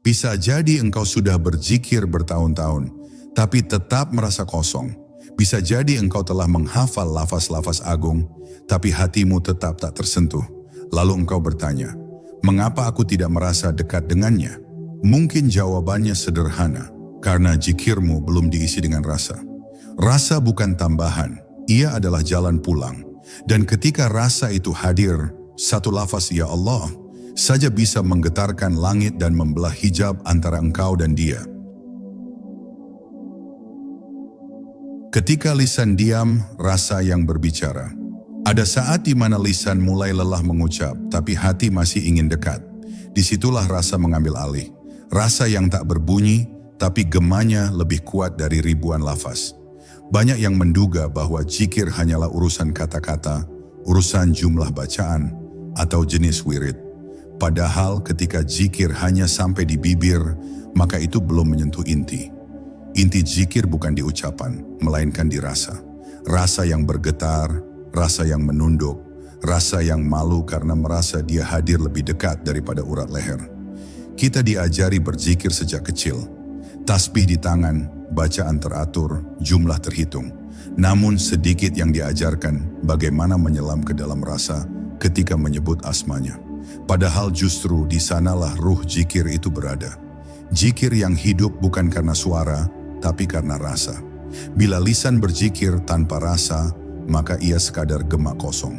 Bisa jadi engkau sudah berzikir bertahun-tahun, tapi tetap merasa kosong. Bisa jadi engkau telah menghafal lafaz-lafaz agung, tapi hatimu tetap tak tersentuh. Lalu engkau bertanya, mengapa aku tidak merasa dekat dengannya? Mungkin jawabannya sederhana, karena zikirmu belum diisi dengan rasa. Rasa bukan tambahan, ia adalah jalan pulang. Dan ketika rasa itu hadir, satu lafaz ya Allah saja bisa menggetarkan langit dan membelah hijab antara engkau dan Dia. Ketika lisan diam, rasa yang berbicara. Ada saat di mana lisan mulai lelah mengucap, tapi hati masih ingin dekat. Disitulah rasa mengambil alih. Rasa yang tak berbunyi, tapi gemanya lebih kuat dari ribuan lafaz. Banyak yang menduga bahwa zikir hanyalah urusan kata-kata, urusan jumlah bacaan, atau jenis wirid. Padahal ketika zikir hanya sampai di bibir, maka itu belum menyentuh inti. Inti zikir bukan di ucapan, melainkan di rasa. Rasa yang bergetar, rasa yang menunduk, rasa yang malu karena merasa dia hadir lebih dekat daripada urat leher. Kita diajari berzikir sejak kecil. Tasbih di tangan, bacaan teratur, jumlah terhitung. Namun sedikit yang diajarkan bagaimana menyelam ke dalam rasa ketika menyebut asmanya. Padahal justru di sanalah ruh zikir itu berada. Zikir yang hidup bukan karena suara, tapi karena rasa. Bila lisan berzikir tanpa rasa, maka ia sekadar gema kosong.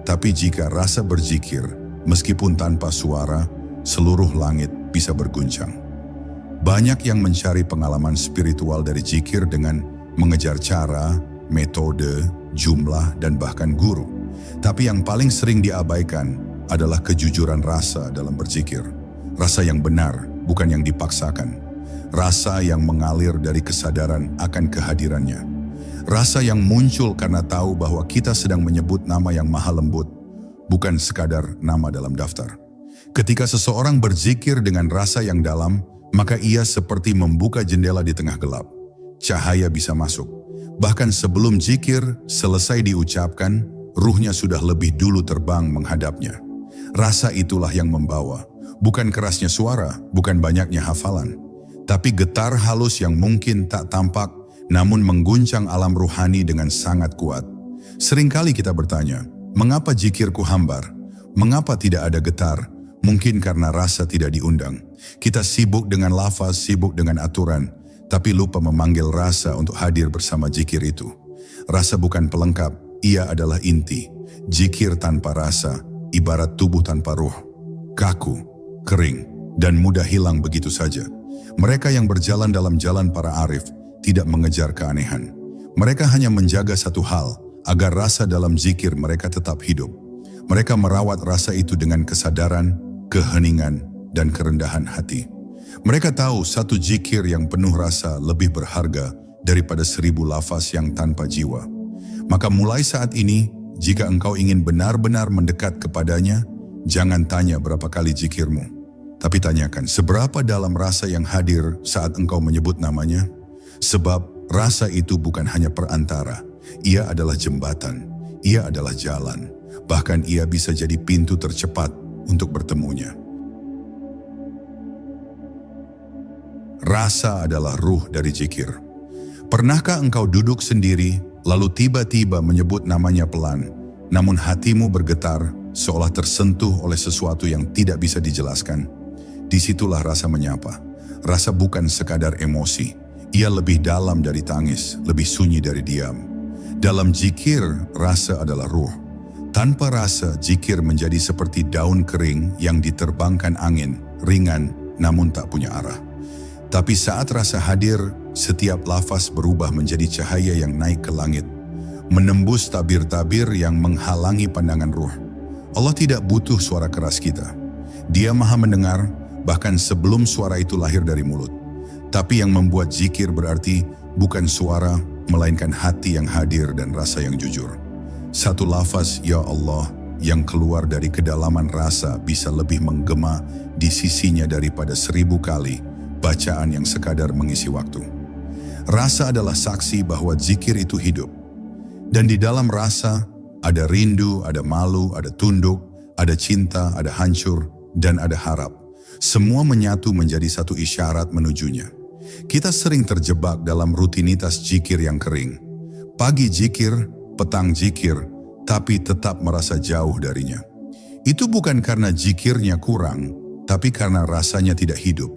Tapi jika rasa berzikir, meskipun tanpa suara, seluruh langit bisa berguncang. Banyak yang mencari pengalaman spiritual dari zikir dengan mengejar cara, metode, jumlah, dan bahkan guru. Tapi yang paling sering diabaikan adalah kejujuran rasa dalam berzikir. Rasa yang benar, bukan yang dipaksakan. Rasa yang mengalir dari kesadaran akan kehadirannya. Rasa yang muncul karena tahu bahwa kita sedang menyebut nama yang maha lembut, bukan sekadar nama dalam daftar. Ketika seseorang berzikir dengan rasa yang dalam, maka ia seperti membuka jendela di tengah gelap. Cahaya bisa masuk. Bahkan sebelum zikir selesai diucapkan, ruhnya sudah lebih dulu terbang menghadapnya. Rasa itulah yang membawa, bukan kerasnya suara, bukan banyaknya hafalan, tapi getar halus yang mungkin tak tampak, namun mengguncang alam ruhani dengan sangat kuat. Seringkali kita bertanya, mengapa zikirku hambar? Mengapa tidak ada getar? Mungkin karena rasa tidak diundang. Kita sibuk dengan lafaz, sibuk dengan aturan, tapi lupa memanggil rasa untuk hadir bersama zikir itu. Rasa bukan pelengkap, ia adalah inti. Zikir tanpa rasa, ibarat tubuh tanpa ruh. Kaku, kering, dan mudah hilang begitu saja. Mereka yang berjalan dalam jalan para arif tidak mengejar keanehan. Mereka hanya menjaga satu hal, agar rasa dalam zikir mereka tetap hidup. Mereka merawat rasa itu dengan kesadaran, keheningan, dan kerendahan hati. Mereka tahu satu zikir yang penuh rasa lebih berharga daripada 1000 lafaz yang tanpa jiwa. Maka mulai saat ini, jika engkau ingin benar-benar mendekat kepadanya, jangan tanya berapa kali zikirmu. Tapi tanyakan, seberapa dalam rasa yang hadir saat engkau menyebut namanya? Sebab rasa itu bukan hanya perantara, ia adalah jembatan, ia adalah jalan. Bahkan ia bisa jadi pintu tercepat untuk bertemunya. Rasa adalah ruh dari zikir. Pernahkah engkau duduk sendiri, lalu tiba-tiba menyebut namanya pelan, namun hatimu bergetar seolah tersentuh oleh sesuatu yang tidak bisa dijelaskan? Disitulah rasa menyapa. Rasa bukan sekadar emosi. Ia lebih dalam dari tangis, lebih sunyi dari diam. Dalam zikir, rasa adalah ruh. Tanpa rasa, zikir menjadi seperti daun kering yang diterbangkan angin, ringan namun tak punya arah. Tapi saat rasa hadir, setiap lafaz berubah menjadi cahaya yang naik ke langit, menembus tabir-tabir yang menghalangi pandangan ruh. Allah tidak butuh suara keras kita. Dia maha mendengar, bahkan sebelum suara itu lahir dari mulut. Tapi yang membuat zikir berarti bukan suara, melainkan hati yang hadir dan rasa yang jujur. Satu lafaz, ya Allah, yang keluar dari kedalaman rasa bisa lebih menggema di sisinya daripada 1000 kali bacaan yang sekadar mengisi waktu. Rasa adalah saksi bahwa zikir itu hidup. Dan di dalam rasa ada rindu, ada malu, ada tunduk, ada cinta, ada hancur, dan ada harap. Semua menyatu menjadi satu isyarat menujunya. Kita sering terjebak dalam rutinitas zikir yang kering. Pagi zikir, petang zikir, tapi tetap merasa jauh darinya. Itu bukan karena zikirnya kurang, tapi karena rasanya tidak hidup.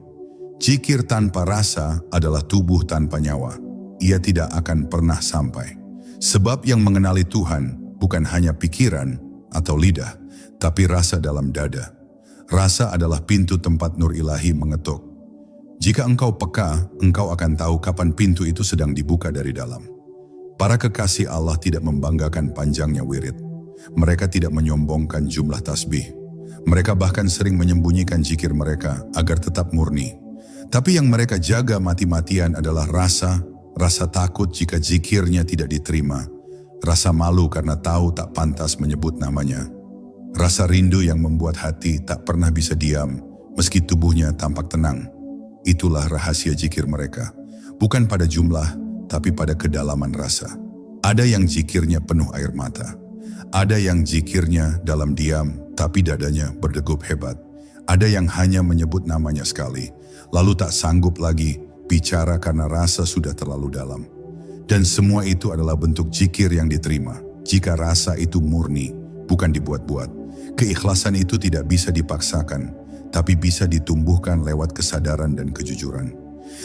Zikir tanpa rasa adalah tubuh tanpa nyawa. Ia tidak akan pernah sampai. Sebab yang mengenali Tuhan bukan hanya pikiran atau lidah, tapi rasa dalam dada. Rasa adalah pintu tempat nur ilahi mengetuk. Jika engkau peka, engkau akan tahu kapan pintu itu sedang dibuka dari dalam. Para kekasih Allah tidak membanggakan panjangnya wirid. Mereka tidak menyombongkan jumlah tasbih. Mereka bahkan sering menyembunyikan zikir mereka agar tetap murni. Tapi yang mereka jaga mati-matian adalah rasa takut jika zikirnya tidak diterima. Rasa malu karena tahu tak pantas menyebut namanya. Rasa rindu yang membuat hati tak pernah bisa diam, meski tubuhnya tampak tenang. Itulah rahasia zikir mereka. Bukan pada jumlah, tapi pada kedalaman rasa. Ada yang zikirnya penuh air mata. Ada yang zikirnya dalam diam, tapi dadanya berdegup hebat. Ada yang hanya menyebut namanya sekali, lalu tak sanggup lagi bicara karena rasa sudah terlalu dalam. Dan semua itu adalah bentuk zikir yang diterima, jika rasa itu murni, bukan dibuat-buat. Keikhlasan itu tidak bisa dipaksakan, tapi bisa ditumbuhkan lewat kesadaran dan kejujuran.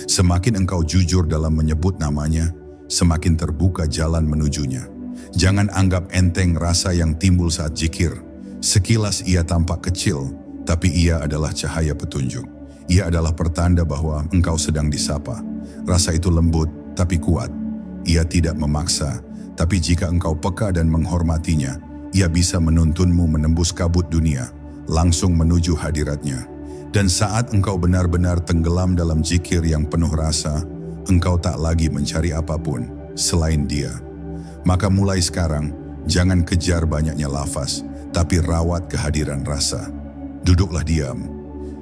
Semakin engkau jujur dalam menyebut namanya, semakin terbuka jalan menujunya. Jangan anggap enteng rasa yang timbul saat zikir. Sekilas ia tampak kecil, tapi ia adalah cahaya petunjuk. Ia adalah pertanda bahwa engkau sedang disapa. Rasa itu lembut, tapi kuat. Ia tidak memaksa, tapi jika engkau peka dan menghormatinya, ia bisa menuntunmu menembus kabut dunia, langsung menuju hadiratnya. Dan saat engkau benar-benar tenggelam dalam zikir yang penuh rasa, engkau tak lagi mencari apapun selain Dia. Maka mulai sekarang, jangan kejar banyaknya lafaz, tapi rawat kehadiran rasa. Duduklah diam,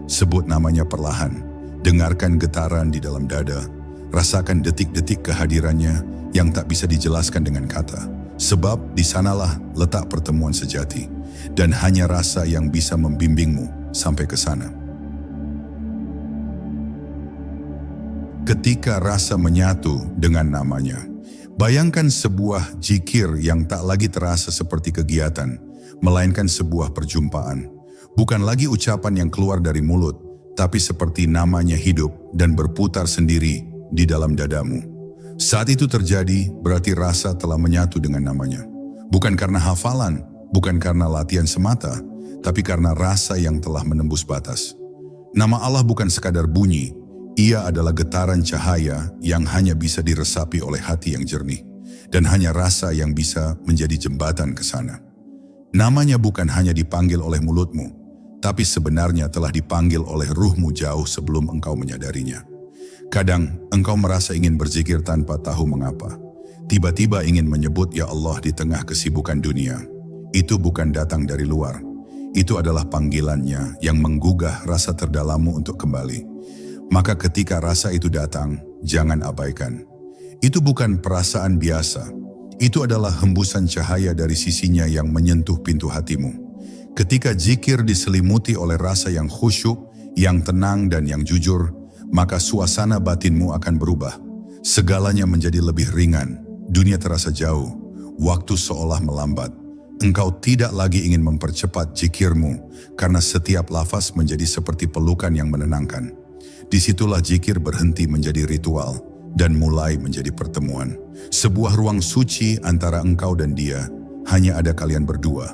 sebut namanya perlahan, dengarkan getaran di dalam dada, rasakan detik-detik kehadirannya yang tak bisa dijelaskan dengan kata. Sebab di sanalah letak pertemuan sejati, dan hanya rasa yang bisa membimbingmu sampai ke sana. Ketika rasa menyatu dengan namanya, bayangkan sebuah zikir yang tak lagi terasa seperti kegiatan, melainkan sebuah perjumpaan. Bukan lagi ucapan yang keluar dari mulut, tapi seperti namanya hidup dan berputar sendiri di dalam dadamu. Saat itu terjadi, berarti rasa telah menyatu dengan namanya. Bukan karena hafalan, bukan karena latihan semata, tapi karena rasa yang telah menembus batas. Nama Allah bukan sekadar bunyi, Ia adalah getaran cahaya yang hanya bisa diresapi oleh hati yang jernih, dan hanya rasa yang bisa menjadi jembatan ke sana. Namanya bukan hanya dipanggil oleh mulutmu, tapi sebenarnya telah dipanggil oleh ruhmu jauh sebelum engkau menyadarinya. Kadang engkau merasa ingin berzikir tanpa tahu mengapa. Tiba-tiba ingin menyebut ya Allah di tengah kesibukan dunia. Itu bukan datang dari luar. Itu adalah panggilannya yang menggugah rasa terdalammu untuk kembali. Maka ketika rasa itu datang, jangan abaikan. Itu bukan perasaan biasa. Itu adalah hembusan cahaya dari sisinya yang menyentuh pintu hatimu. Ketika zikir diselimuti oleh rasa yang khusyuk, yang tenang dan yang jujur, maka suasana batinmu akan berubah. Segalanya menjadi lebih ringan, dunia terasa jauh, waktu seolah melambat. Engkau tidak lagi ingin mempercepat zikirmu, karena setiap lafaz menjadi seperti pelukan yang menenangkan. Disitulah zikir berhenti menjadi ritual, dan mulai menjadi pertemuan. Sebuah ruang suci antara engkau dan Dia, hanya ada kalian berdua.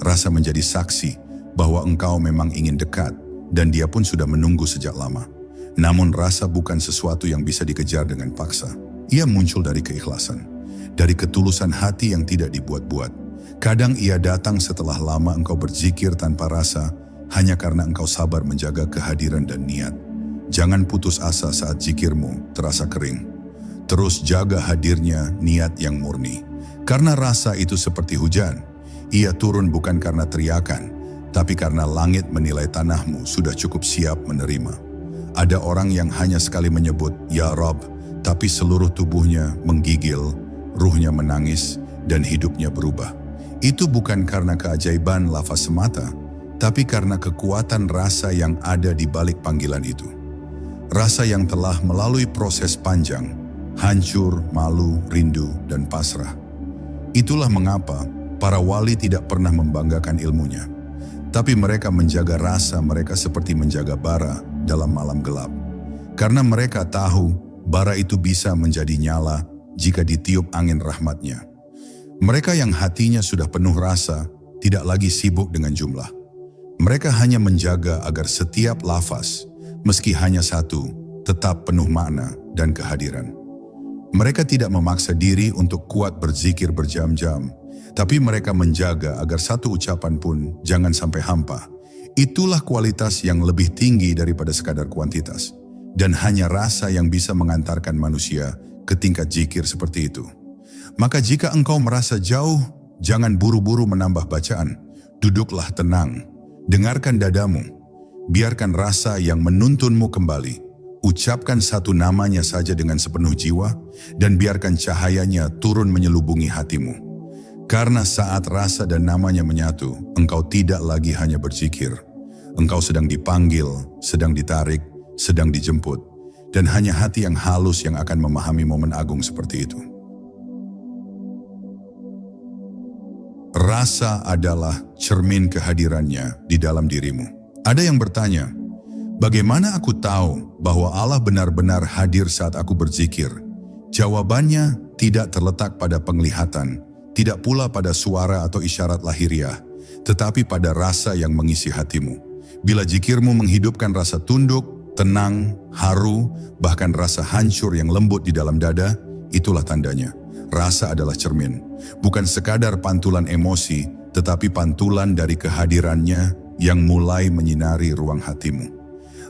Rasa menjadi saksi bahwa engkau memang ingin dekat, dan Dia pun sudah menunggu sejak lama. Namun rasa bukan sesuatu yang bisa dikejar dengan paksa. Ia muncul dari keikhlasan, dari ketulusan hati yang tidak dibuat-buat. Kadang ia datang setelah lama engkau berzikir tanpa rasa, hanya karena engkau sabar menjaga kehadiran dan niat. Jangan putus asa saat zikirmu terasa kering. Terus jaga hadirnya niat yang murni. Karena rasa itu seperti hujan. Ia turun bukan karena teriakan, tapi karena langit menilai tanahmu sudah cukup siap menerima. Ada orang yang hanya sekali menyebut, Ya Rabb, tapi seluruh tubuhnya menggigil, ruhnya menangis, dan hidupnya berubah. Itu bukan karena keajaiban lafaz semata, tapi karena kekuatan rasa yang ada di balik panggilan itu. Rasa yang telah melalui proses panjang, hancur, malu, rindu, dan pasrah. Itulah mengapa para wali tidak pernah membanggakan ilmunya, tapi mereka menjaga rasa mereka seperti menjaga bara dalam malam gelap. Karena mereka tahu bara itu bisa menjadi nyala jika ditiup angin rahmatnya. Mereka yang hatinya sudah penuh rasa tidak lagi sibuk dengan jumlah. Mereka hanya menjaga agar setiap lafaz, meski hanya satu, tetap penuh makna dan kehadiran. Mereka tidak memaksa diri untuk kuat berzikir berjam-jam, tapi mereka menjaga agar satu ucapan pun jangan sampai hampa. Itulah kualitas yang lebih tinggi daripada sekadar kuantitas. Dan hanya rasa yang bisa mengantarkan manusia ke tingkat zikir seperti itu. Maka jika engkau merasa jauh, jangan buru-buru menambah bacaan. Duduklah tenang, dengarkan dadamu, biarkan rasa yang menuntunmu kembali. Ucapkan satu namanya saja dengan sepenuh jiwa, dan biarkan cahayanya turun menyelubungi hatimu. Karena saat rasa dan namanya menyatu, engkau tidak lagi hanya berzikir. Engkau sedang dipanggil, sedang ditarik, sedang dijemput, dan hanya hati yang halus yang akan memahami momen agung seperti itu. Rasa adalah cermin kehadirannya di dalam dirimu. Ada yang bertanya, bagaimana aku tahu bahwa Allah benar-benar hadir saat aku berzikir? Jawabannya tidak terletak pada penglihatan, tidak pula pada suara atau isyarat lahiriah, tetapi pada rasa yang mengisi hatimu. Bila zikirmu menghidupkan rasa tunduk, tenang, haru, bahkan rasa hancur yang lembut di dalam dada, itulah tandanya. Rasa adalah cermin, bukan sekadar pantulan emosi, tetapi pantulan dari kehadirannya yang mulai menyinari ruang hatimu.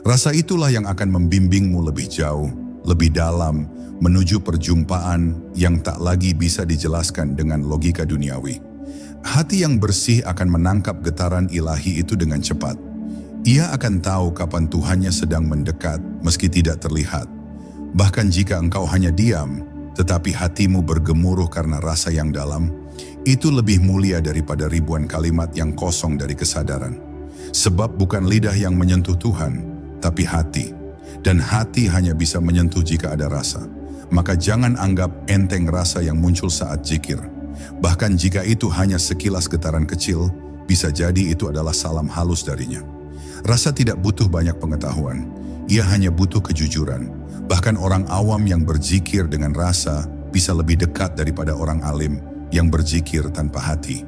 Rasa itulah yang akan membimbingmu lebih jauh, lebih dalam, menuju perjumpaan yang tak lagi bisa dijelaskan dengan logika duniawi. Hati yang bersih akan menangkap getaran ilahi itu dengan cepat. Ia akan tahu kapan Tuhannya sedang mendekat meski tidak terlihat. Bahkan jika engkau hanya diam, tetapi hatimu bergemuruh karena rasa yang dalam, itu lebih mulia daripada ribuan kalimat yang kosong dari kesadaran. Sebab bukan lidah yang menyentuh Tuhan, tapi hati. Dan hati hanya bisa menyentuh jika ada rasa. Maka jangan anggap enteng rasa yang muncul saat zikir. Bahkan jika itu hanya sekilas getaran kecil, bisa jadi itu adalah salam halus darinya. Rasa tidak butuh banyak pengetahuan, ia hanya butuh kejujuran. Bahkan orang awam yang berzikir dengan rasa bisa lebih dekat daripada orang alim yang berzikir tanpa hati.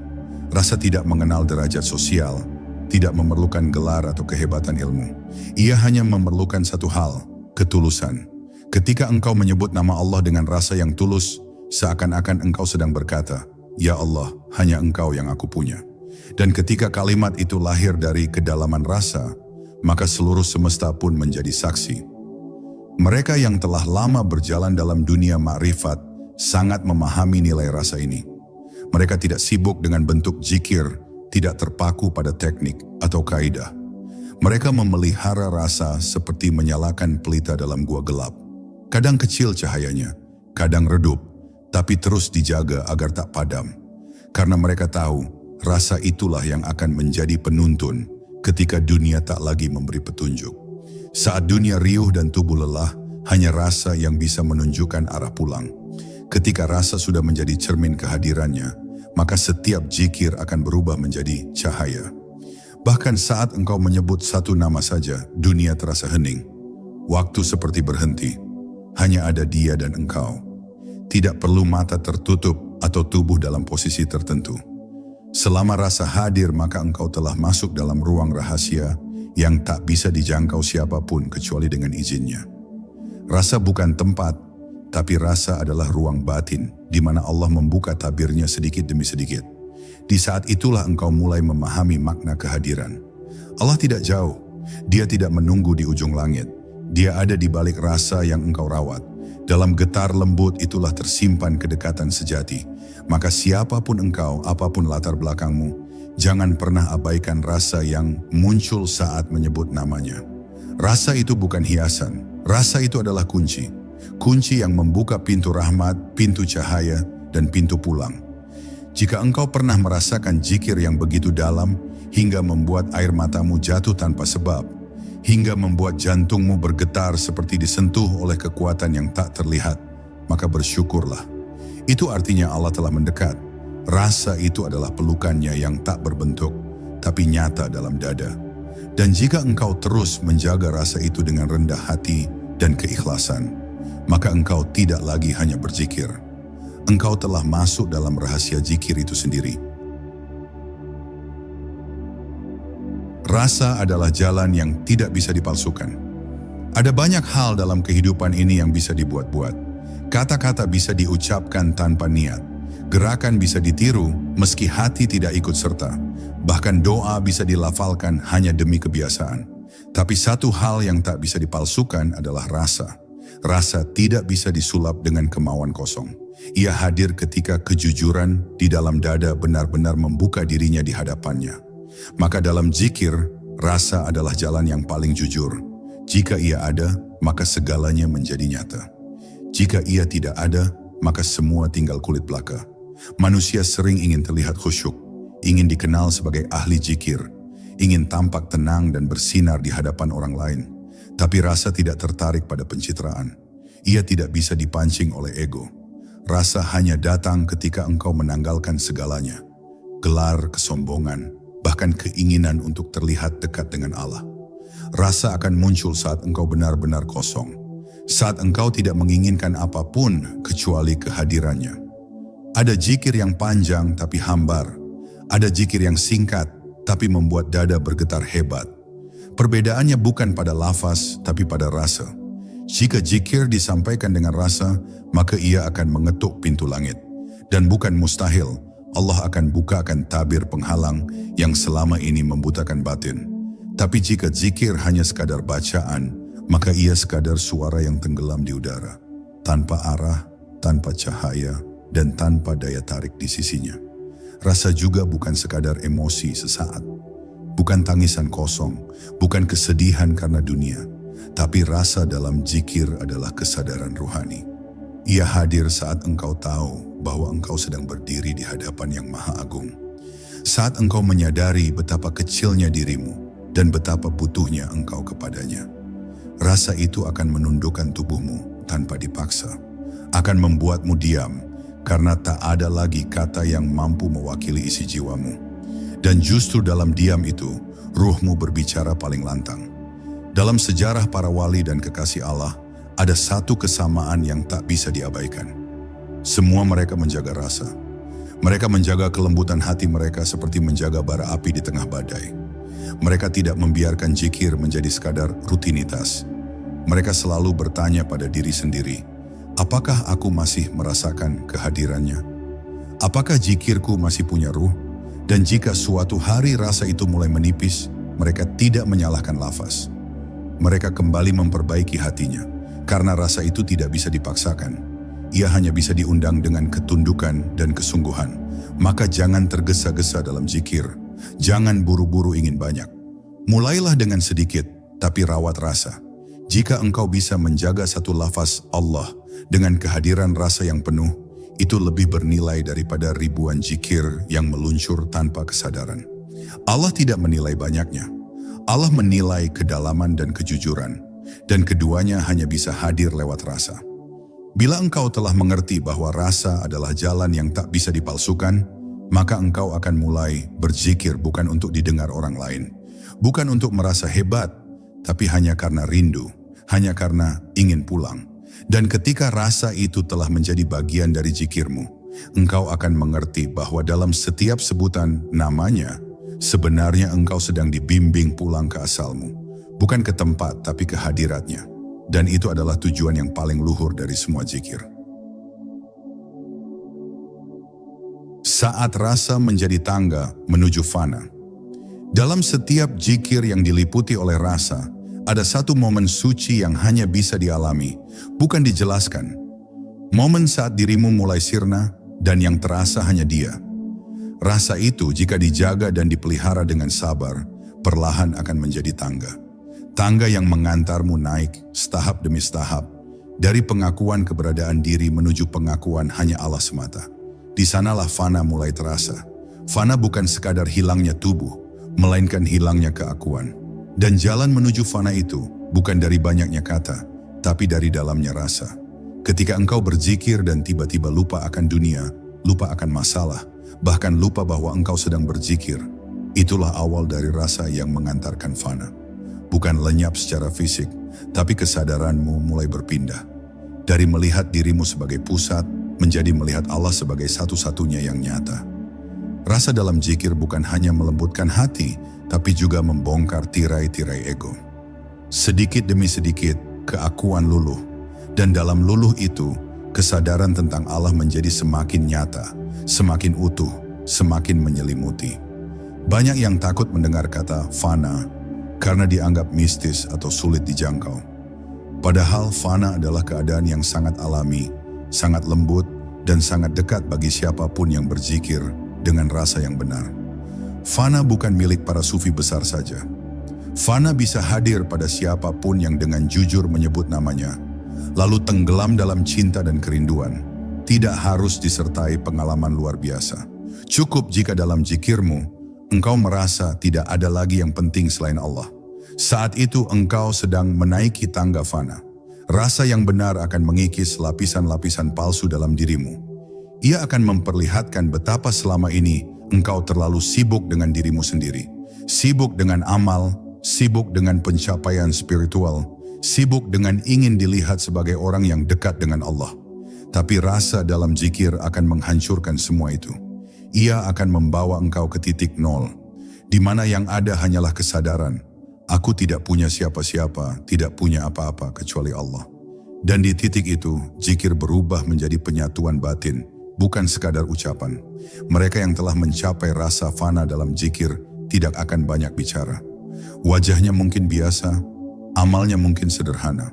Rasa tidak mengenal derajat sosial, tidak memerlukan gelar atau kehebatan ilmu. Ia hanya memerlukan satu hal, ketulusan. Ketika engkau menyebut nama Allah dengan rasa yang tulus, seakan-akan engkau sedang berkata, "Ya Allah, hanya Engkau yang aku punya." Dan ketika kalimat itu lahir dari kedalaman rasa, maka seluruh semesta pun menjadi saksi. Mereka yang telah lama berjalan dalam dunia makrifat sangat memahami nilai rasa ini. Mereka tidak sibuk dengan bentuk zikir, tidak terpaku pada teknik atau kaidah. Mereka memelihara rasa seperti menyalakan pelita dalam gua gelap. Kadang kecil cahayanya, kadang redup, tapi terus dijaga agar tak padam. Karena mereka tahu, rasa itulah yang akan menjadi penuntun ketika dunia tak lagi memberi petunjuk. Saat dunia riuh dan tubuh lelah, hanya rasa yang bisa menunjukkan arah pulang. Ketika rasa sudah menjadi cermin kehadirannya, maka setiap zikir akan berubah menjadi cahaya. Bahkan saat engkau menyebut satu nama saja, dunia terasa hening. Waktu seperti berhenti. Hanya ada Dia dan engkau. Tidak perlu mata tertutup atau tubuh dalam posisi tertentu. Selama rasa hadir, maka engkau telah masuk dalam ruang rahasia yang tak bisa dijangkau siapapun kecuali dengan izinnya. Rasa bukan tempat, tapi rasa adalah ruang batin di mana Allah membuka tabirnya sedikit demi sedikit. Di saat itulah engkau mulai memahami makna kehadiran. Allah tidak jauh, Dia tidak menunggu di ujung langit. Dia ada di balik rasa yang engkau rawat. Dalam getar lembut itulah tersimpan kedekatan sejati. Maka siapapun engkau, apapun latar belakangmu, jangan pernah abaikan rasa yang muncul saat menyebut namanya. Rasa itu bukan hiasan, rasa itu adalah kunci. Kunci yang membuka pintu rahmat, pintu cahaya, dan pintu pulang. Jika engkau pernah merasakan zikir yang begitu dalam, hingga membuat air matamu jatuh tanpa sebab, hingga membuat jantungmu bergetar seperti disentuh oleh kekuatan yang tak terlihat, maka bersyukurlah. Itu artinya Allah telah mendekat. Rasa itu adalah pelukannya yang tak berbentuk, tapi nyata dalam dada. Dan jika engkau terus menjaga rasa itu dengan rendah hati dan keikhlasan, maka engkau tidak lagi hanya berzikir. Engkau telah masuk dalam rahasia zikir itu sendiri. Rasa adalah jalan yang tidak bisa dipalsukan. Ada banyak hal dalam kehidupan ini yang bisa dibuat-buat. Kata-kata bisa diucapkan tanpa niat. Gerakan bisa ditiru meski hati tidak ikut serta. Bahkan doa bisa dilafalkan hanya demi kebiasaan. Tapi satu hal yang tak bisa dipalsukan adalah rasa. Rasa tidak bisa disulap dengan kemauan kosong. Ia hadir ketika kejujuran di dalam dada benar-benar membuka dirinya di hadapannya. Maka dalam zikir, rasa adalah jalan yang paling jujur. Jika ia ada, maka segalanya menjadi nyata. Jika ia tidak ada, maka semua tinggal kulit belaka. Manusia sering ingin terlihat khusyuk, ingin dikenal sebagai ahli zikir, ingin tampak tenang dan bersinar di hadapan orang lain. Tapi rasa tidak tertarik pada pencitraan. Ia tidak bisa dipancing oleh ego. Rasa hanya datang ketika engkau menanggalkan segalanya. Gelar, kesombongan, bahkan keinginan untuk terlihat dekat dengan Allah. Rasa akan muncul saat engkau benar-benar kosong. Saat engkau tidak menginginkan apapun kecuali kehadirannya. Ada zikir yang panjang tapi hambar. Ada zikir yang singkat tapi membuat dada bergetar hebat. Perbedaannya bukan pada lafaz tapi pada rasa. Jika zikir disampaikan dengan rasa, maka ia akan mengetuk pintu langit. Dan bukan mustahil, Allah akan bukakan tabir penghalang yang selama ini membutakan batin. Tapi jika zikir hanya sekadar bacaan, maka ia sekadar suara yang tenggelam di udara. Tanpa arah, tanpa cahaya, dan tanpa daya tarik di sisinya. Rasa juga bukan sekadar emosi sesaat. Bukan tangisan kosong, bukan kesedihan karena dunia. Tapi rasa dalam zikir adalah kesadaran ruhani. Ia hadir saat engkau tahu bahwa engkau sedang berdiri di hadapan yang Maha Agung. Saat engkau menyadari betapa kecilnya dirimu dan betapa butuhnya engkau kepadanya. Rasa itu akan menundukkan tubuhmu tanpa dipaksa. Akan membuatmu diam karena tak ada lagi kata yang mampu mewakili isi jiwamu. Dan justru dalam diam itu, ruhmu berbicara paling lantang. Dalam sejarah para wali dan kekasih Allah, ada satu kesamaan yang tak bisa diabaikan. Semua mereka menjaga rasa. Mereka menjaga kelembutan hati mereka seperti menjaga bara api di tengah badai. Mereka tidak membiarkan zikir menjadi sekadar rutinitas. Mereka selalu bertanya pada diri sendiri, apakah aku masih merasakan kehadirannya? Apakah zikirku masih punya ruh? Dan jika suatu hari rasa itu mulai menipis, mereka tidak menyalahkan lafaz. Mereka kembali memperbaiki hatinya, karena rasa itu tidak bisa dipaksakan. Ia hanya bisa diundang dengan ketundukan dan kesungguhan. Maka jangan tergesa-gesa dalam zikir. Jangan buru-buru ingin banyak. Mulailah dengan sedikit, tapi rawat rasa. Jika engkau bisa menjaga satu lafaz Allah dengan kehadiran rasa yang penuh, itu lebih bernilai daripada ribuan zikir yang meluncur tanpa kesadaran. Allah tidak menilai banyaknya. Allah menilai kedalaman dan kejujuran, dan keduanya hanya bisa hadir lewat rasa. Bila engkau telah mengerti bahwa rasa adalah jalan yang tak bisa dipalsukan, maka engkau akan mulai berzikir bukan untuk didengar orang lain, bukan untuk merasa hebat, tapi hanya karena rindu, hanya karena ingin pulang. Dan ketika rasa itu telah menjadi bagian dari zikirmu, engkau akan mengerti bahwa dalam setiap sebutan namanya, sebenarnya engkau sedang dibimbing pulang ke asalmu, bukan ke tempat tapi ke hadiratnya. Dan itu adalah tujuan yang paling luhur dari semua zikir. Saat rasa menjadi tangga menuju fana. Dalam setiap zikir yang diliputi oleh rasa, ada satu momen suci yang hanya bisa dialami, bukan dijelaskan. Momen saat dirimu mulai sirna dan yang terasa hanya dia. Rasa itu jika dijaga dan dipelihara dengan sabar, perlahan akan menjadi tangga. Tangga yang mengantarmu naik setahap demi setahap, dari pengakuan keberadaan diri menuju pengakuan hanya Allah semata. Di sanalah fana mulai terasa. Fana bukan sekadar hilangnya tubuh, melainkan hilangnya keakuan. Dan jalan menuju fana itu bukan dari banyaknya kata, tapi dari dalamnya rasa. Ketika engkau berzikir dan tiba-tiba lupa akan dunia, lupa akan masalah, bahkan lupa bahwa engkau sedang berzikir, itulah awal dari rasa yang mengantarkan fana. Bukan lenyap secara fisik, tapi kesadaranmu mulai berpindah. Dari melihat dirimu sebagai pusat, menjadi melihat Allah sebagai satu-satunya yang nyata. Rasa dalam zikir bukan hanya melembutkan hati, tapi juga membongkar tirai-tirai ego. Sedikit demi sedikit, keakuan luluh. Dan dalam luluh itu, kesadaran tentang Allah menjadi semakin nyata, semakin utuh, semakin menyelimuti. Banyak yang takut mendengar kata fana, karena dianggap mistis atau sulit dijangkau. Padahal fana adalah keadaan yang sangat alami, sangat lembut, dan sangat dekat bagi siapapun yang berzikir dengan rasa yang benar. Fana bukan milik para sufi besar saja. Fana bisa hadir pada siapapun yang dengan jujur menyebut namanya, lalu tenggelam dalam cinta dan kerinduan. Tidak harus disertai pengalaman luar biasa. Cukup jika dalam zikirmu, engkau merasa tidak ada lagi yang penting selain Allah. Saat itu engkau sedang menaiki tangga fana. Rasa yang benar akan mengikis lapisan-lapisan palsu dalam dirimu. Ia akan memperlihatkan betapa selama ini engkau terlalu sibuk dengan dirimu sendiri. Sibuk dengan amal, sibuk dengan pencapaian spiritual, sibuk dengan ingin dilihat sebagai orang yang dekat dengan Allah. Tapi rasa dalam zikir akan menghancurkan semua itu. Ia akan membawa engkau ke titik nol, di mana yang ada hanyalah kesadaran. Aku tidak punya siapa-siapa, tidak punya apa-apa kecuali Allah. Dan di titik itu, zikir berubah menjadi penyatuan batin, bukan sekadar ucapan. Mereka yang telah mencapai rasa fana dalam zikir tidak akan banyak bicara. Wajahnya mungkin biasa, amalnya mungkin sederhana.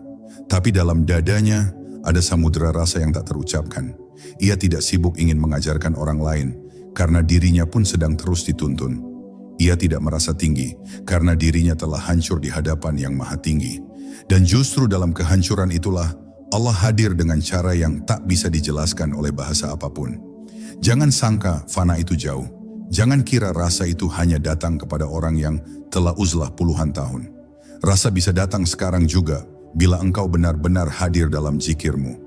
Tapi dalam dadanya ada samudera rasa yang tak terucapkan. Ia tidak sibuk ingin mengajarkan orang lain, karena dirinya pun sedang terus dituntun. Ia tidak merasa tinggi, karena dirinya telah hancur di hadapan yang maha tinggi. Dan justru dalam kehancuran itulah, Allah hadir dengan cara yang tak bisa dijelaskan oleh bahasa apapun. Jangan sangka fana itu jauh. Jangan kira rasa itu hanya datang kepada orang yang telah uzlah puluhan tahun. Rasa bisa datang sekarang juga, bila engkau benar-benar hadir dalam zikirmu.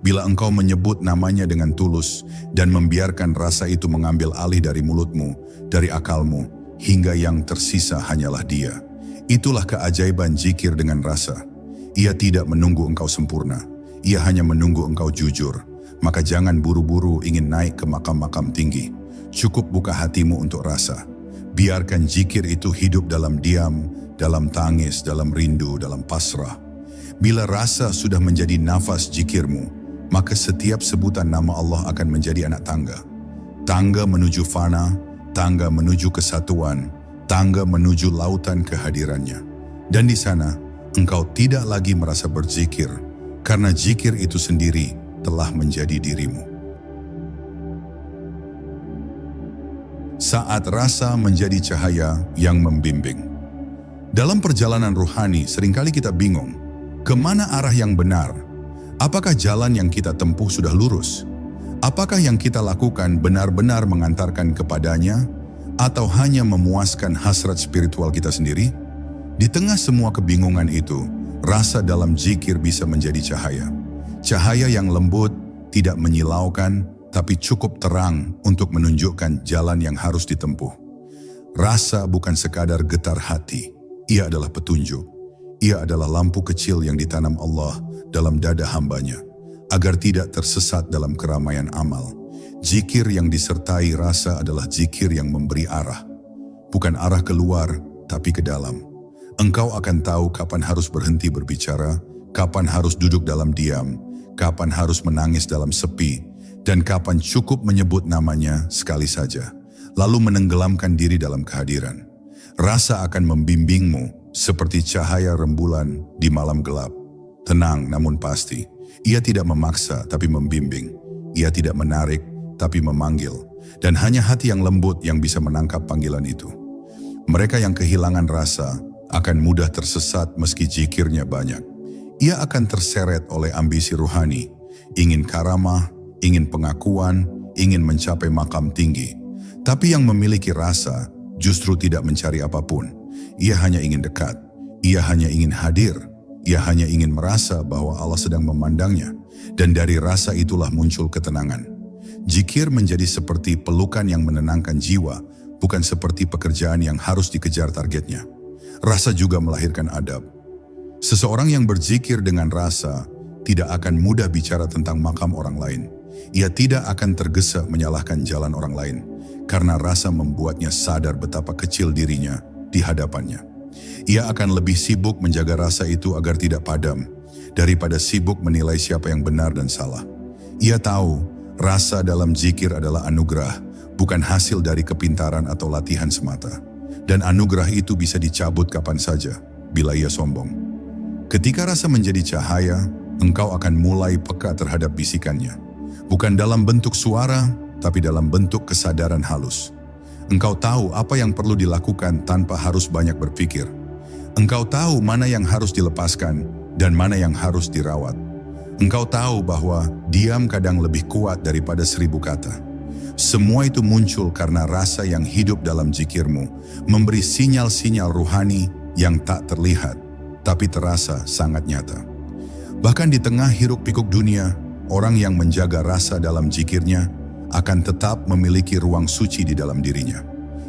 Bila engkau menyebut namanya dengan tulus, dan membiarkan rasa itu mengambil alih dari mulutmu, dari akalmu, hingga yang tersisa hanyalah Dia. Itulah keajaiban zikir dengan rasa. Ia tidak menunggu engkau sempurna. Ia hanya menunggu engkau jujur. Maka jangan buru-buru ingin naik ke makam-makam tinggi. Cukup buka hatimu untuk rasa. Biarkan zikir itu hidup dalam diam, dalam tangis, dalam rindu, dalam pasrah. Bila rasa sudah menjadi nafas zikirmu, maka setiap sebutan nama Allah akan menjadi anak tangga. Tangga menuju fana, tangga menuju kesatuan, tangga menuju lautan kehadirannya. Dan di sana, engkau tidak lagi merasa berzikir, karena zikir itu sendiri telah menjadi dirimu. Saat rasa menjadi cahaya yang membimbing. Dalam perjalanan ruhani seringkali kita bingung, kemana arah yang benar? Apakah jalan yang kita tempuh sudah lurus? Apakah yang kita lakukan benar-benar mengantarkan kepadanya? Atau hanya memuaskan hasrat spiritual kita sendiri? Di tengah semua kebingungan itu, rasa dalam zikir bisa menjadi cahaya. Cahaya yang lembut, tidak menyilaukan, tapi cukup terang untuk menunjukkan jalan yang harus ditempuh. Rasa bukan sekadar getar hati, ia adalah petunjuk. Ia adalah lampu kecil yang ditanam Allah dalam dada hambanya, agar tidak tersesat dalam keramaian amal. Zikir yang disertai rasa adalah zikir yang memberi arah. Bukan arah keluar, tapi ke dalam. Engkau akan tahu kapan harus berhenti berbicara, kapan harus duduk dalam diam, kapan harus menangis dalam sepi, dan kapan cukup menyebut namanya sekali saja, lalu menenggelamkan diri dalam kehadiran. Rasa akan membimbingmu seperti cahaya rembulan di malam gelap. Tenang namun pasti. Ia tidak memaksa tapi membimbing. Ia tidak menarik tapi memanggil. Dan hanya hati yang lembut yang bisa menangkap panggilan itu. Mereka yang kehilangan rasa akan mudah tersesat meski zikirnya banyak. Ia akan terseret oleh ambisi ruhani, ingin karamah, ingin pengakuan, ingin mencapai makam tinggi. Tapi yang memiliki rasa justru tidak mencari apapun. Ia hanya ingin dekat, ia hanya ingin hadir, ia hanya ingin merasa bahwa Allah sedang memandangnya, dan dari rasa itulah muncul ketenangan. Zikir menjadi seperti pelukan yang menenangkan jiwa, bukan seperti pekerjaan yang harus dikejar targetnya. Rasa juga melahirkan adab. Seseorang yang berzikir dengan rasa tidak akan mudah bicara tentang makam orang lain. Ia tidak akan tergesa menyalahkan jalan orang lain, karena rasa membuatnya sadar betapa kecil dirinya di hadapannya. Ia akan lebih sibuk menjaga rasa itu agar tidak padam, daripada sibuk menilai siapa yang benar dan salah. Ia tahu rasa dalam zikir adalah anugerah, bukan hasil dari kepintaran atau latihan semata. Dan anugerah itu bisa dicabut kapan saja, bila ia sombong. Ketika rasa menjadi cahaya, engkau akan mulai peka terhadap bisikannya. Bukan dalam bentuk suara, tapi dalam bentuk kesadaran halus. Engkau tahu apa yang perlu dilakukan tanpa harus banyak berpikir. Engkau tahu mana yang harus dilepaskan dan mana yang harus dirawat. Engkau tahu bahwa diam kadang lebih kuat daripada 1000 kata. Semua itu muncul karena rasa yang hidup dalam zikirmu memberi sinyal-sinyal ruhani yang tak terlihat, tapi terasa sangat nyata. Bahkan di tengah hiruk-pikuk dunia, orang yang menjaga rasa dalam zikirnya akan tetap memiliki ruang suci di dalam dirinya.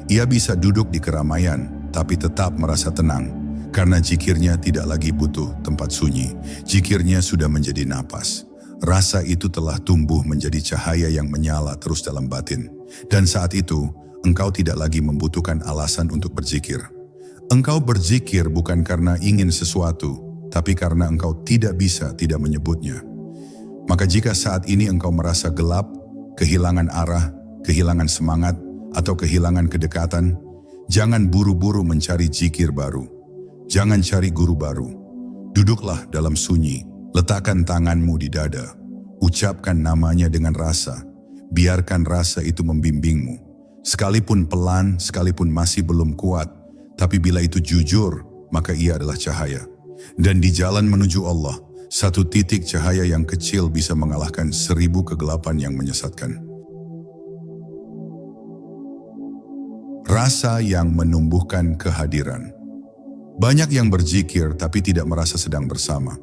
Ia bisa duduk di keramaian, tapi tetap merasa tenang, karena zikirnya tidak lagi butuh tempat sunyi. Zikirnya sudah menjadi napas. Rasa itu telah tumbuh menjadi cahaya yang menyala terus dalam batin. Dan saat itu, engkau tidak lagi membutuhkan alasan untuk berzikir. Engkau berzikir bukan karena ingin sesuatu, tapi karena engkau tidak bisa tidak menyebutnya. Maka jika saat ini engkau merasa gelap, kehilangan arah, kehilangan semangat, atau kehilangan kedekatan, jangan buru-buru mencari zikir baru. Jangan cari guru baru. Duduklah dalam sunyi, letakkan tanganmu di dada, ucapkan namanya dengan rasa, biarkan rasa itu membimbingmu. Sekalipun pelan, sekalipun masih belum kuat, tapi bila itu jujur, maka ia adalah cahaya. Dan di jalan menuju Allah, satu titik cahaya yang kecil bisa mengalahkan 1000 kegelapan yang menyesatkan. Rasa yang menumbuhkan kehadiran. Banyak yang berzikir tapi tidak merasa sedang bersama.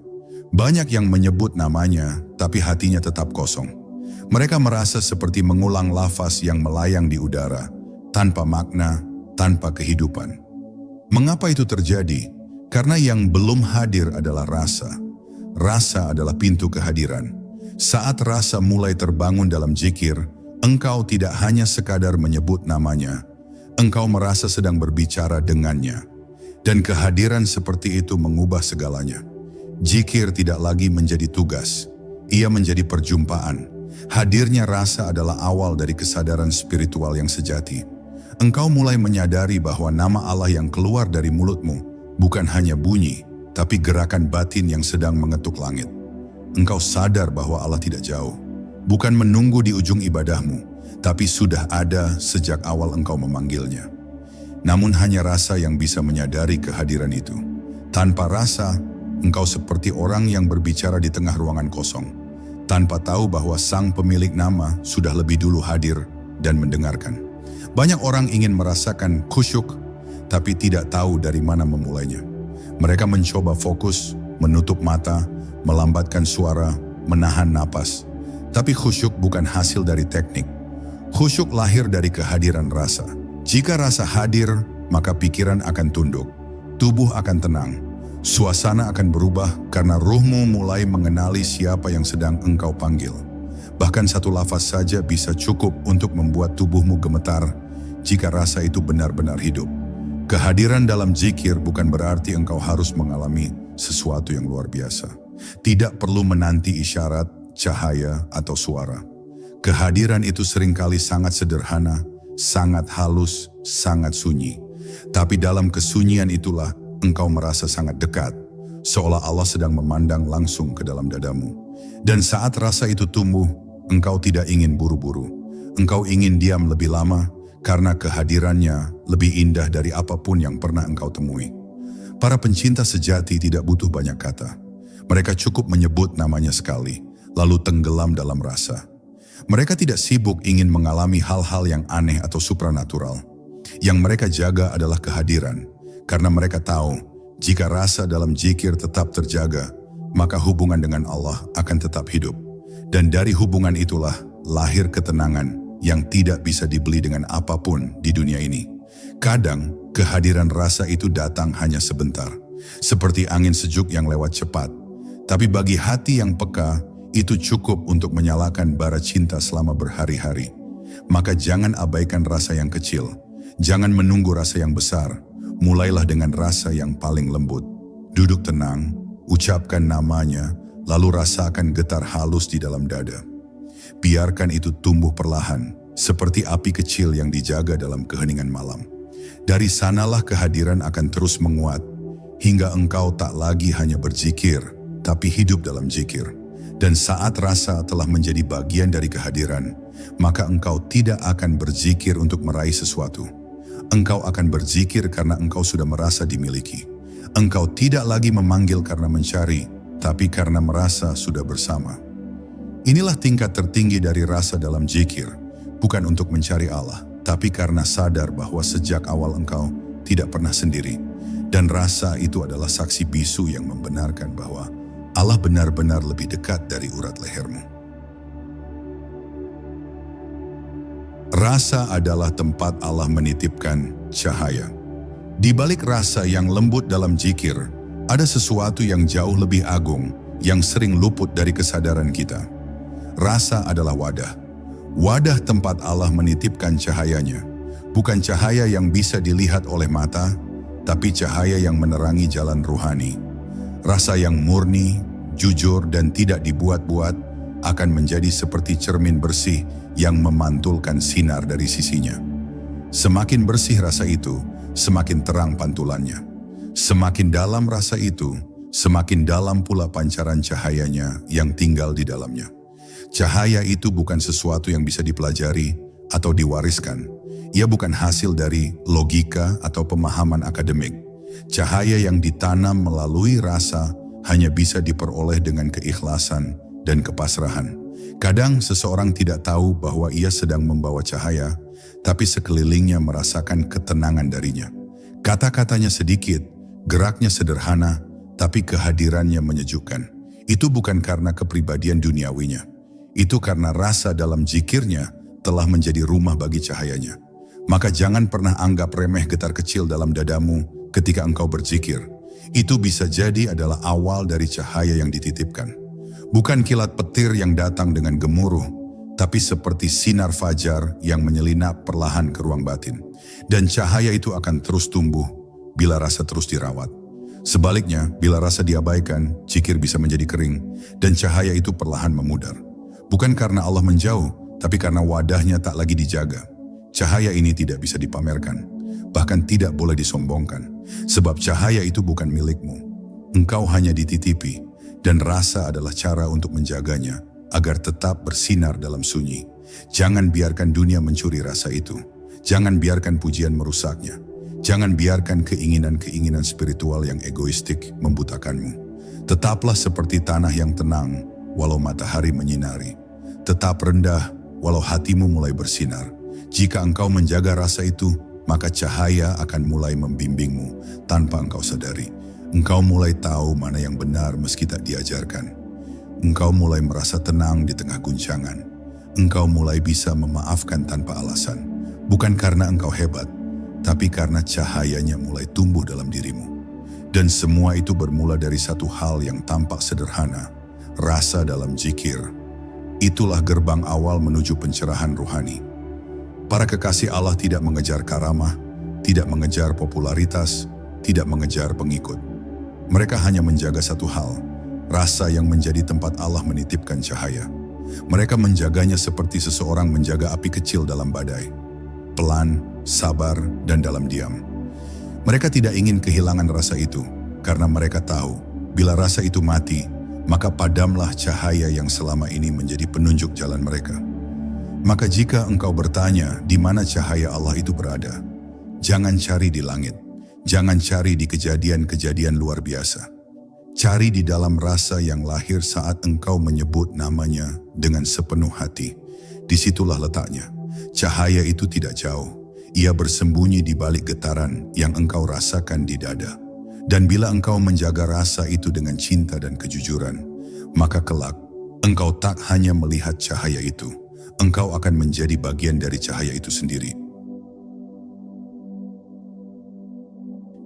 Banyak yang menyebut namanya tapi hatinya tetap kosong. Mereka merasa seperti mengulang lafaz yang melayang di udara, tanpa makna, tanpa kehidupan. Mengapa itu terjadi? Karena yang belum hadir adalah rasa. Rasa adalah pintu kehadiran. Saat rasa mulai terbangun dalam zikir, engkau tidak hanya sekadar menyebut namanya, engkau merasa sedang berbicara dengannya. Dan kehadiran seperti itu mengubah segalanya. Zikir tidak lagi menjadi tugas, ia menjadi perjumpaan. Hadirnya rasa adalah awal dari kesadaran spiritual yang sejati. Engkau mulai menyadari bahwa nama Allah yang keluar dari mulutmu bukan hanya bunyi, tapi gerakan batin yang sedang mengetuk langit. Engkau sadar bahwa Allah tidak jauh, bukan menunggu di ujung ibadahmu, tapi sudah ada sejak awal engkau memanggilnya. Namun hanya rasa yang bisa menyadari kehadiran itu. Tanpa rasa, engkau seperti orang yang berbicara di tengah ruangan kosong, tanpa tahu bahwa sang pemilik nama sudah lebih dulu hadir dan mendengarkan. Banyak orang ingin merasakan khusyuk, tapi tidak tahu dari mana memulainya. Mereka mencoba fokus, menutup mata, melambatkan suara, menahan napas. Tapi khusyuk bukan hasil dari teknik. Khusyuk lahir dari kehadiran rasa. Jika rasa hadir, maka pikiran akan tunduk, tubuh akan tenang, suasana akan berubah karena ruhmu mulai mengenali siapa yang sedang engkau panggil. Bahkan satu lafaz saja bisa cukup untuk membuat tubuhmu gemetar jika rasa itu benar-benar hidup. Kehadiran dalam zikir bukan berarti engkau harus mengalami sesuatu yang luar biasa. Tidak perlu menanti isyarat, cahaya, atau suara. Kehadiran itu seringkali sangat sederhana, sangat halus, sangat sunyi. Tapi dalam kesunyian itulah engkau merasa sangat dekat, seolah Allah sedang memandang langsung ke dalam dadamu. Dan saat rasa itu tumbuh, engkau tidak ingin buru-buru. Engkau ingin diam lebih lama, karena kehadirannya lebih indah dari apapun yang pernah engkau temui. Para pencinta sejati tidak butuh banyak kata. Mereka cukup menyebut namanya sekali, lalu tenggelam dalam rasa. Mereka tidak sibuk ingin mengalami hal-hal yang aneh atau supranatural. Yang mereka jaga adalah kehadiran, karena mereka tahu jika rasa dalam zikir tetap terjaga, maka hubungan dengan Allah akan tetap hidup. Dan dari hubungan itulah lahir ketenangan yang tidak bisa dibeli dengan apapun di dunia ini. Kadang kehadiran rasa itu datang hanya sebentar, seperti angin sejuk yang lewat cepat. Tapi bagi hati yang peka, itu cukup untuk menyalakan bara cinta selama berhari-hari. Maka jangan abaikan rasa yang kecil. Jangan menunggu rasa yang besar. Mulailah dengan rasa yang paling lembut. Duduk tenang, ucapkan namanya, lalu rasakan getar halus di dalam dada. Biarkan itu tumbuh perlahan, seperti api kecil yang dijaga dalam keheningan malam. Dari sanalah kehadiran akan terus menguat, hingga engkau tak lagi hanya berzikir, tapi hidup dalam zikir. Dan saat rasa telah menjadi bagian dari kehadiran, maka engkau tidak akan berzikir untuk meraih sesuatu. Engkau akan berzikir karena engkau sudah merasa dimiliki. Engkau tidak lagi memanggil karena mencari, tapi karena merasa sudah bersama. Inilah tingkat tertinggi dari rasa dalam zikir, bukan untuk mencari Allah, tapi karena sadar bahwa sejak awal engkau tidak pernah sendiri. Dan rasa itu adalah saksi bisu yang membenarkan bahwa Allah benar-benar lebih dekat dari urat lehermu. Rasa adalah tempat Allah menitipkan cahaya. Di balik rasa yang lembut dalam zikir, ada sesuatu yang jauh lebih agung yang sering luput dari kesadaran kita. Rasa adalah wadah. Wadah tempat Allah menitipkan cahayanya. Bukan cahaya yang bisa dilihat oleh mata, tapi cahaya yang menerangi jalan ruhani. Rasa yang murni, jujur, dan tidak dibuat-buat akan menjadi seperti cermin bersih yang memantulkan sinar dari sisinya. Semakin bersih rasa itu, semakin terang pantulannya. Semakin dalam rasa itu, semakin dalam pula pancaran cahayanya yang tinggal di dalamnya. Cahaya itu bukan sesuatu yang bisa dipelajari atau diwariskan. Ia bukan hasil dari logika atau pemahaman akademik. Cahaya yang ditanam melalui rasa hanya bisa diperoleh dengan keikhlasan dan kepasrahan. Kadang seseorang tidak tahu bahwa ia sedang membawa cahaya, tapi sekelilingnya merasakan ketenangan darinya. Kata-katanya sedikit, geraknya sederhana, tapi kehadirannya menyejukkan. Itu bukan karena kepribadian duniawinya. Itu karena rasa dalam zikirnya telah menjadi rumah bagi cahayanya. Maka jangan pernah anggap remeh getar kecil dalam dadamu ketika engkau berzikir. Itu bisa jadi adalah awal dari cahaya yang dititipkan. Bukan kilat petir yang datang dengan gemuruh, tapi seperti sinar fajar yang menyelinap perlahan ke ruang batin. Dan cahaya itu akan terus tumbuh bila rasa terus dirawat. Sebaliknya, bila rasa diabaikan, zikir bisa menjadi kering, dan cahaya itu perlahan memudar. Bukan karena Allah menjauh, tapi karena wadahnya tak lagi dijaga. Cahaya ini tidak bisa dipamerkan, bahkan tidak boleh disombongkan, sebab cahaya itu bukan milikmu. Engkau hanya dititipi, dan rasa adalah cara untuk menjaganya, agar tetap bersinar dalam sunyi. Jangan biarkan dunia mencuri rasa itu. Jangan biarkan pujian merusaknya. Jangan biarkan keinginan-keinginan spiritual yang egoistik membutakanmu. Tetaplah seperti tanah yang tenang, walau matahari menyinari. Tetap rendah, walau hatimu mulai bersinar. Jika engkau menjaga rasa itu, maka cahaya akan mulai membimbingmu tanpa engkau sadari. Engkau mulai tahu mana yang benar meski tak diajarkan. Engkau mulai merasa tenang di tengah guncangan. Engkau mulai bisa memaafkan tanpa alasan. Bukan karena engkau hebat, tapi karena cahayanya mulai tumbuh dalam dirimu. Dan semua itu bermula dari satu hal yang tampak sederhana, rasa dalam zikir. Itulah gerbang awal menuju pencerahan ruhani. Para kekasih Allah tidak mengejar karamah, tidak mengejar popularitas, tidak mengejar pengikut. Mereka hanya menjaga satu hal, rasa yang menjadi tempat Allah menitipkan cahaya. Mereka menjaganya seperti seseorang menjaga api kecil dalam badai. Pelan, sabar, dan dalam diam. Mereka tidak ingin kehilangan rasa itu, karena mereka tahu, bila rasa itu mati, maka padamlah cahaya yang selama ini menjadi penunjuk jalan mereka. Maka jika engkau bertanya di mana cahaya Allah itu berada, jangan cari di langit, jangan cari di kejadian-kejadian luar biasa. Cari di dalam rasa yang lahir saat engkau menyebut namanya dengan sepenuh hati. Disitulah letaknya. Cahaya itu tidak jauh, Ia bersembunyi di balik getaran yang engkau rasakan di dada. Dan bila engkau menjaga rasa itu dengan cinta dan kejujuran, maka kelak engkau tak hanya melihat cahaya itu, engkau akan menjadi bagian dari cahaya itu sendiri.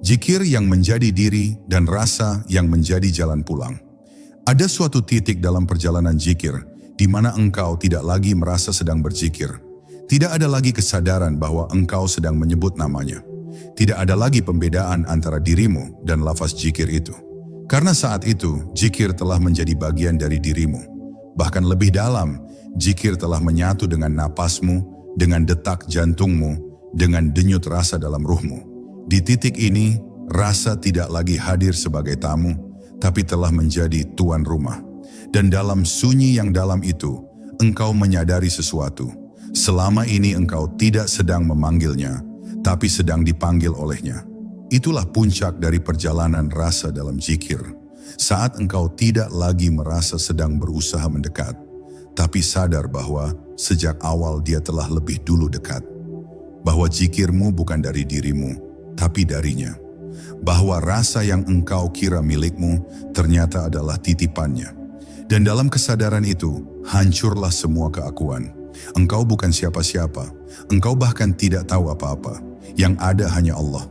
Zikir yang menjadi diri dan rasa yang menjadi jalan pulang. Ada suatu titik dalam perjalanan zikir di mana engkau tidak lagi merasa sedang berzikir. Tidak ada lagi kesadaran bahwa engkau sedang menyebut namanya. Tidak ada lagi pembedaan antara dirimu dan lafaz zikir itu. Karena saat itu, zikir telah menjadi bagian dari dirimu. Bahkan lebih dalam, zikir telah menyatu dengan napasmu, dengan detak jantungmu, dengan denyut rasa dalam ruhmu. Di titik ini, rasa tidak lagi hadir sebagai tamu, tapi telah menjadi tuan rumah. Dan dalam sunyi yang dalam itu, engkau menyadari sesuatu. Selama ini engkau tidak sedang memanggilnya, tapi sedang dipanggil olehnya. Itulah puncak dari perjalanan rasa dalam zikir. Saat engkau tidak lagi merasa sedang berusaha mendekat, tapi sadar bahwa sejak awal dia telah lebih dulu dekat. Bahwa zikirmu bukan dari dirimu, tapi darinya. Bahwa rasa yang engkau kira milikmu ternyata adalah titipannya. Dan dalam kesadaran itu, hancurlah semua keakuan. Engkau bukan siapa-siapa, engkau bahkan tidak tahu apa-apa. Yang ada hanya Allah,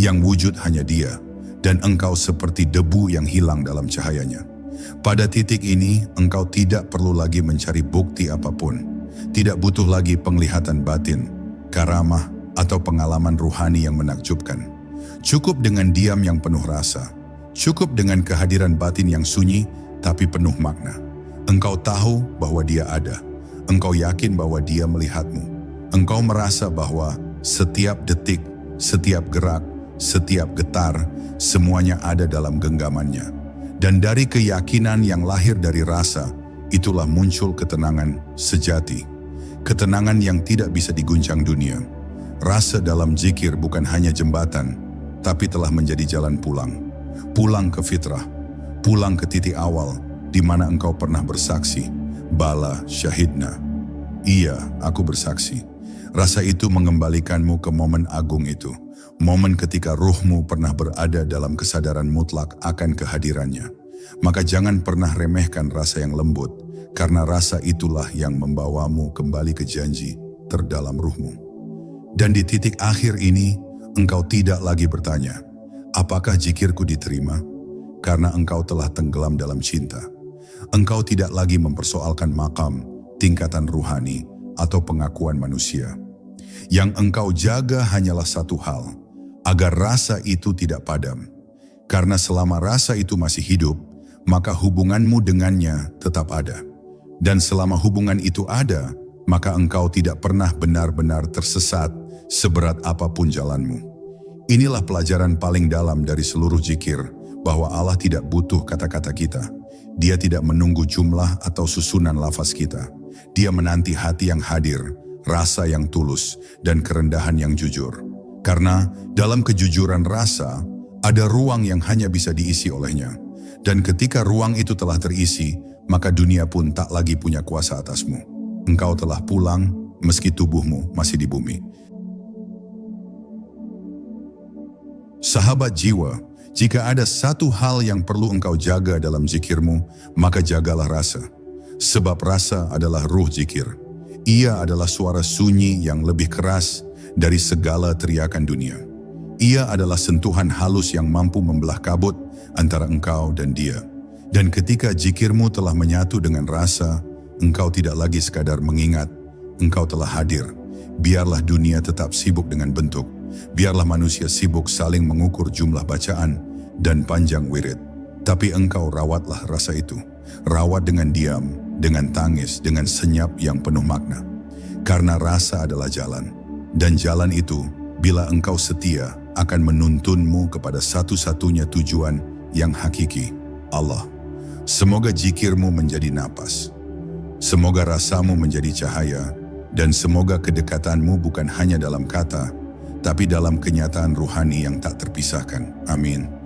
yang wujud hanya Dia, dan engkau seperti debu yang hilang dalam cahayanya. Pada titik ini, engkau tidak perlu lagi mencari bukti apapun. Tidak butuh lagi penglihatan batin, karamah, atau pengalaman ruhani yang menakjubkan. Cukup dengan diam yang penuh rasa. Cukup dengan kehadiran batin yang sunyi, tapi penuh makna. Engkau tahu bahwa Dia ada. Engkau yakin bahwa Dia melihatmu. Engkau merasa bahwa setiap detik, setiap gerak, setiap getar, semuanya ada dalam genggamannya. Dan dari keyakinan yang lahir dari rasa, itulah muncul ketenangan sejati. Ketenangan yang tidak bisa diguncang dunia. Rasa dalam zikir bukan hanya jembatan, tapi telah menjadi jalan pulang. Pulang ke fitrah, pulang ke titik awal, di mana engkau pernah bersaksi, Bala syahidna. Iya, aku bersaksi. Rasa itu mengembalikanmu ke momen agung itu. Momen ketika ruhmu pernah berada dalam kesadaran mutlak akan kehadirannya. Maka jangan pernah remehkan rasa yang lembut, karena rasa itulah yang membawamu kembali ke janji terdalam ruhmu. Dan di titik akhir ini, engkau tidak lagi bertanya, apakah zikirku diterima? Karena engkau telah tenggelam dalam cinta. Engkau tidak lagi mempersoalkan makam, tingkatan ruhani, atau pengakuan manusia. Yang engkau jaga hanyalah satu hal, agar rasa itu tidak padam. Karena selama rasa itu masih hidup, maka hubunganmu dengannya tetap ada. Dan selama hubungan itu ada, maka engkau tidak pernah benar-benar tersesat seberat apapun jalanmu. Inilah pelajaran paling dalam dari seluruh zikir, bahwa Allah tidak butuh kata-kata kita. Dia tidak menunggu jumlah atau susunan lafaz kita. Dia menanti hati yang hadir, rasa yang tulus, dan kerendahan yang jujur. Karena dalam kejujuran rasa, ada ruang yang hanya bisa diisi olehnya. Dan ketika ruang itu telah terisi, maka dunia pun tak lagi punya kuasa atasmu. Engkau telah pulang, meski tubuhmu masih di bumi. Sahabat jiwa, jika ada satu hal yang perlu engkau jaga dalam zikirmu, maka jagalah rasa. Sebab rasa adalah ruh zikir. Ia adalah suara sunyi yang lebih keras dari segala teriakan dunia. Ia adalah sentuhan halus yang mampu membelah kabut antara engkau dan Dia. Dan ketika zikirmu telah menyatu dengan rasa, engkau tidak lagi sekadar mengingat, engkau telah hadir. Biarlah dunia tetap sibuk dengan bentuk. Biarlah manusia sibuk saling mengukur jumlah bacaan dan panjang wirid. Tapi engkau rawatlah rasa itu. Rawat dengan diam, dengan tangis, dengan senyap yang penuh makna. Karena rasa adalah jalan. Dan jalan itu, bila engkau setia, akan menuntunmu kepada satu-satunya tujuan yang hakiki, Allah. Semoga zikirmu menjadi napas. Semoga rasamu menjadi cahaya. Dan semoga kedekatanmu bukan hanya dalam kata, tapi dalam kenyataan ruhani yang tak terpisahkan. Amin.